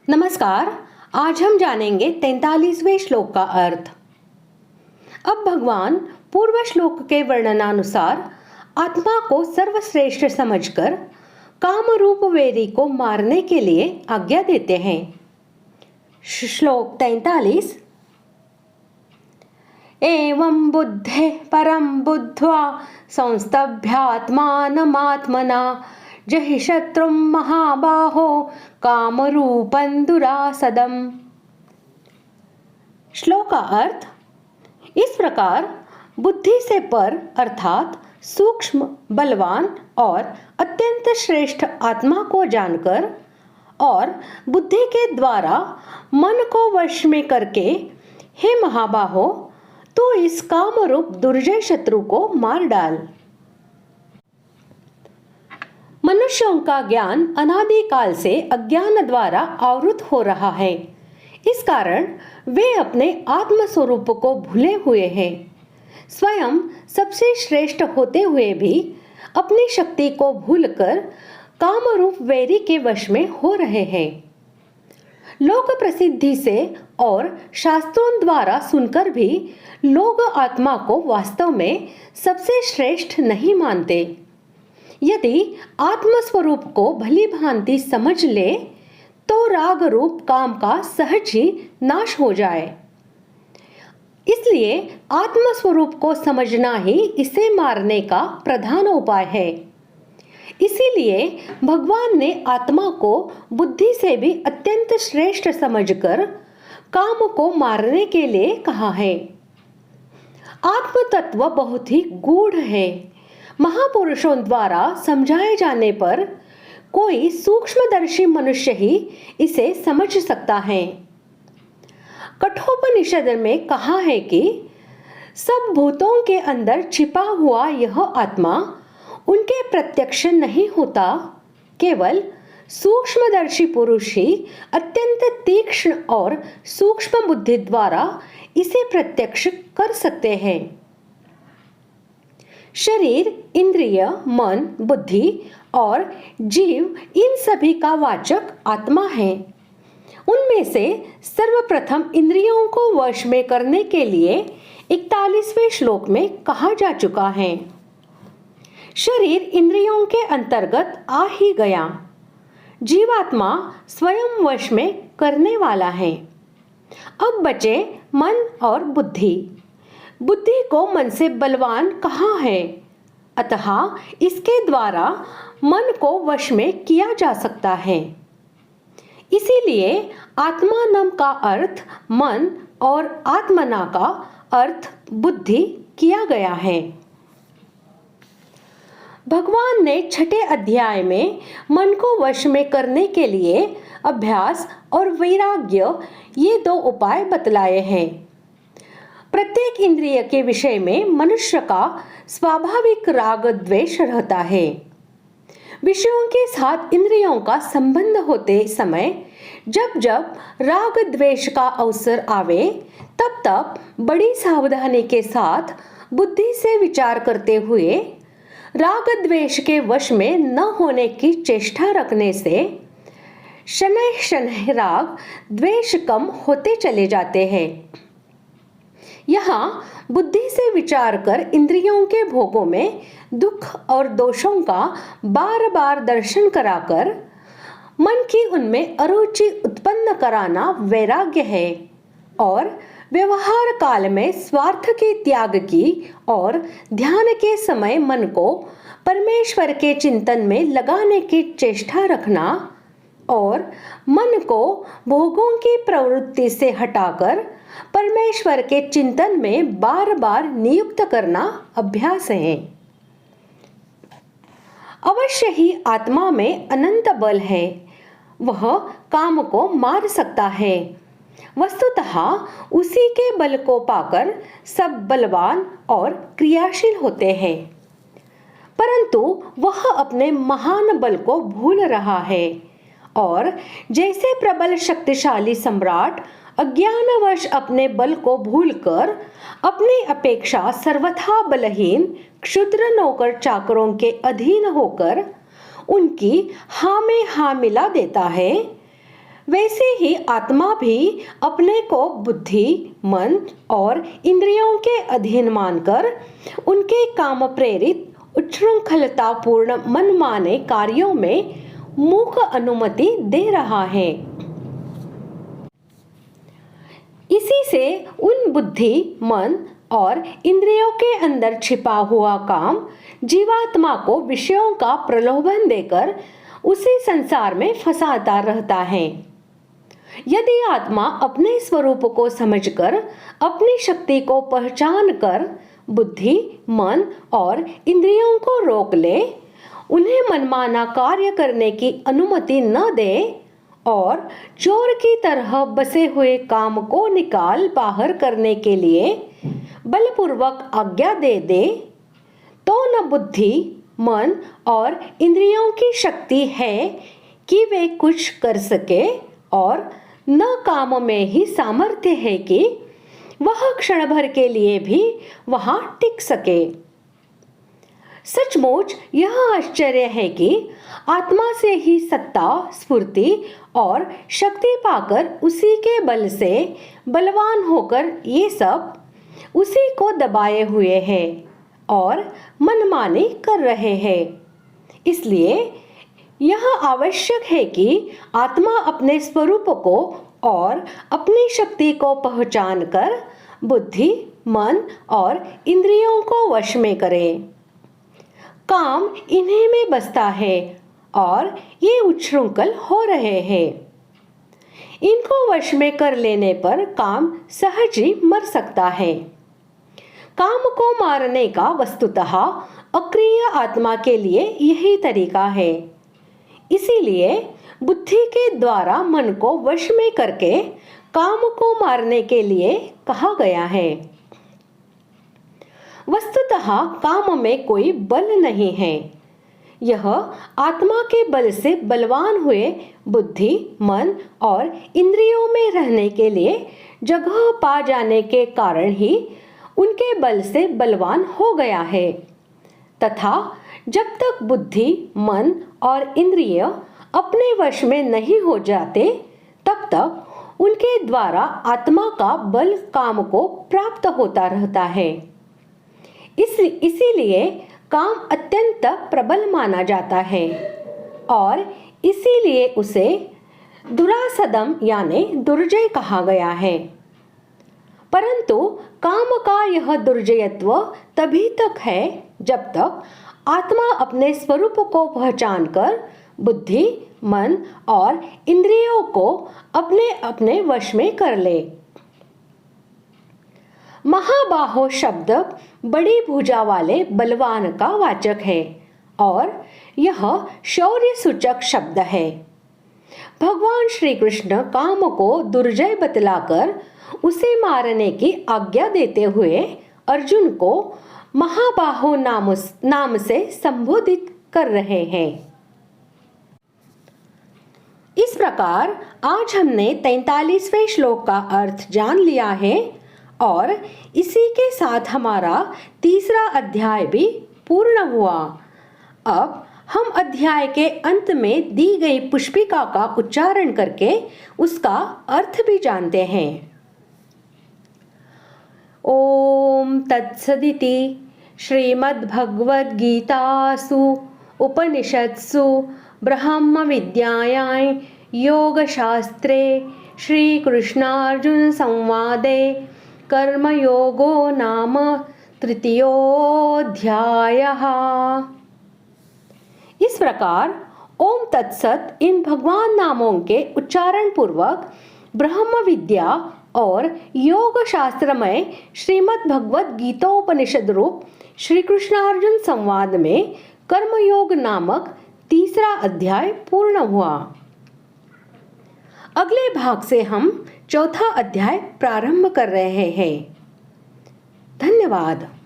नमस्कार। आज हम जानेंगे 43वें श्लोक का अर्थ। अब भगवान पूर्व श्लोक के वर्णनानुसार आत्मा को सर्वश्रेष्ठ समझकर कामरूप वैरी को मारने के लिए आज्ञा देते हैं। श्लोक 43। एवं बुद्धे परम बुद्ध्वा संस्तभ्यात्मानमात्मना जहि शत्रुं महाबाहो कामरूपं दुरासदम्। श्लोक का अर्थ, इस प्रकार बुद्धि से पर अर्थात सूक्ष्म, बलवान और अत्यंत श्रेष्ठ आत्मा को जानकर और बुद्धि के द्वारा मन को वश में करके, हे महाबाहो, तू इस कामरूप दुर्जय शत्रु को मार डाल। मनुष्यों का ज्ञान अनादिकाल से अज्ञान द्वारा आवृत हो रहा है। इस कारण वे अपने आत्म स्वरूप को भूले हुए हैं। स्वयं सबसे श्रेष्ठ होते हुए भी अपनी शक्ति को भूलकर कामरूप वैरी के वश में हो रहे हैं। लोक प्रसिद्धि से और शास्त्रों द्वारा सुनकर भी लोग आत्मा को वास्तव में सबसे श्रेष्ठ नहीं मानते। यदि आत्मस्वरूप को भली भांति समझ ले तो राग रूप काम का सहज ही नाश हो जाए। इसलिए आत्मस्वरूप को समझना ही इसे मारने का प्रधान उपाय है। इसीलिए भगवान ने आत्मा को बुद्धि से भी अत्यंत श्रेष्ठ समझकर काम को मारने के लिए कहा है। आत्म तत्व बहुत ही गूढ़ है। महापुरुषों द्वारा समझाए जाने पर कोई सूक्ष्मदर्शी मनुष्य ही इसे समझ सकता है। कठोपनिषद में कहा है कि सब भूतों के अंदर छिपा हुआ यह आत्मा उनके प्रत्यक्ष नहीं होता, केवल सूक्ष्मदर्शी पुरुष ही अत्यंत तीक्ष्ण और सूक्ष्म बुद्धि द्वारा इसे प्रत्यक्ष कर सकते हैं। शरीर, इंद्रिय, मन, बुद्धि और जीव इन सभी का वाचक आत्मा है। उनमें से सर्वप्रथम इंद्रियों को वश में करने के लिए 41वें श्लोक में कहा जा चुका है। शरीर इंद्रियों के अंतर्गत आ ही गया। जीवात्मा स्वयं वश में करने वाला है। अब बचे मन और बुद्धि। बुद्धि को मन से बलवान कहा है, अतः इसके द्वारा मन को वश में किया जा सकता है। इसीलिए आत्मानम का अर्थ मन और आत्मना का अर्थ बुद्धि किया गया है। भगवान ने 6ठे अध्याय में मन को वश में करने के लिए अभ्यास और वैराग्य ये 2 उपाय बतलाए हैं। प्रत्येक इंद्रिय के विषय में मनुष्य का स्वाभाविक राग द्वेष रहता है। विषयों के साथ इंद्रियों का संबंध होते समय जब जब राग द्वेष का अवसर आवे तब तब बड़ी सावधानी के साथ बुद्धि से विचार करते हुए राग द्वेष के वश में न होने की चेष्टा रखने से शनैः शनैः राग द्वेष कम होते चले जाते हैं। यहाँ बुद्धि से विचार कर इंद्रियों के भोगों में दुख और दोषों का बार बार दर्शन कराकर मन की उनमें अरुचि उत्पन्न कराना वैराग्य है और व्यवहार काल में स्वार्थ के त्याग की और ध्यान के समय मन को परमेश्वर के चिंतन में लगाने की चेष्टा रखना और मन को भोगों की प्रवृत्ति से हटाकर परमेश्वर के चिंतन में बार बार नियुक्त करना अभ्यास है। अवश्य ही आत्मा में अनंत बल है, वह काम को मार सकता है। वस्तुतः उसी के बल को पाकर सब बलवान और क्रियाशील होते हैं, परंतु वह अपने महान बल को भूल रहा है और जैसे प्रबल शक्तिशाली सम्राट अज्ञानवश अपने बल को भूलकर अपनी अपेक्षा सर्वथा बलहीन क्षुद्र नौकर चाकरों के अधीन होकर उनकी हाँ में हाँ मिला देता है, वैसे ही आत्मा भी अपने को बुद्धि, मन और इंद्रियों के अधीन मानकर उनके काम प्रेरित उच्छृंखलतापूर्ण मनमाने कार्यों में मूक अनुमति दे रहा है। इसी से उन बुद्धि, मन और इंद्रियों के अंदर छिपा हुआ काम जीवात्मा को विषयों का प्रलोभन देकर उसी संसार में फंसाता रहता है। यदि आत्मा अपने स्वरूप को समझकर, अपनी शक्ति को पहचान कर बुद्धि, मन और इंद्रियों को रोक ले, उन्हें मनमाना कार्य करने की अनुमति न दे और चोर की तरह बसे हुए काम को निकाल बाहर करने के लिए बलपूर्वक आज्ञा दे, तो न बुद्धि, मन और इंद्रियों की शक्ति है कि वे कुछ कर सके और न काम में ही सामर्थ्य है कि वह क्षण भर के लिए भी वहां टिक सके। सचमुच यह आश्चर्य है कि आत्मा से ही सत्ता, स्फूर्ति और शक्ति पाकर उसी के बल से बलवान होकर ये सब उसी को दबाए हुए हैं और मनमानी कर रहे हैं। इसलिए यह आवश्यक है कि आत्मा अपने स्वरूप को और अपनी शक्ति को पहचान कर बुद्धि, मन और इंद्रियों को वश में करे। काम इन्हीं में बसता है और ये उच्छृंखल हो रहे हैं। इनको वश में कर लेने पर काम सहज ही मर सकता है। काम को मारने का वस्तुतः अक्रिय आत्मा के लिए यही तरीका है। इसीलिए बुद्धि के द्वारा मन को वश में करके काम को मारने के लिए कहा गया है। वस्तुतः काम में कोई बल नहीं है। यह आत्मा के बल से बलवान हुए बुद्धि, मन और इंद्रियों में रहने के लिए जगह पा जाने के कारण ही उनके बल से बलवान हो गया है तथा जब तक बुद्धि, मन और इंद्रिय अपने वश में नहीं हो जाते तब तक उनके द्वारा आत्मा का बल काम को प्राप्त होता रहता है। इसीलिए काम अत्यंत प्रबल माना जाता है और इसीलिए उसे दुरासदम यानी दुर्जय कहा गया है। परंतु काम का यह दुर्जयत्व तभी तक है जब तक आत्मा अपने स्वरूप को पहचान कर बुद्धि, मन और इंद्रियों को अपने अपने वश में कर ले। महाबाहो शब्द बड़ी भुजा वाले बलवान का वाचक है और यह शौर्य सूचक शब्द है। भगवान श्री कृष्ण काम को दुर्जय बतलाकर उसे मारने की आज्ञा देते हुए अर्जुन को महाबाहो नाम से संबोधित कर रहे हैं। इस प्रकार आज हमने 43वें श्लोक का अर्थ जान लिया है और इसी के साथ हमारा तीसरा अध्याय भी पूर्ण हुआ। अब हम अध्याय के अंत में दी गई पुष्पिका का उच्चारण करके उसका अर्थ भी जानते हैं। ओम तत्सदिति श्रीमद्भगवद्गीतासु उपनिषत्सु ब्रह्म विद्यायां योगशास्त्रे श्रीकृष्णार्जुन संवादे कर्मयोगो नाम तृतीयोऽध्यायः। इस प्रकार ओम तत्सत इन भगवान नामों के उच्चारण पूर्वक ब्रह्म विद्या और योग शास्त्रमय श्रीमद् भगवद गीतोपनिषद रूप श्री कृष्णार्जुन संवाद में कर्मयोग नामक तीसरा अध्याय पूर्ण हुआ। अगले भाग से हम चौथा अध्याय प्रारंभ कर रहे हैं। धन्यवाद।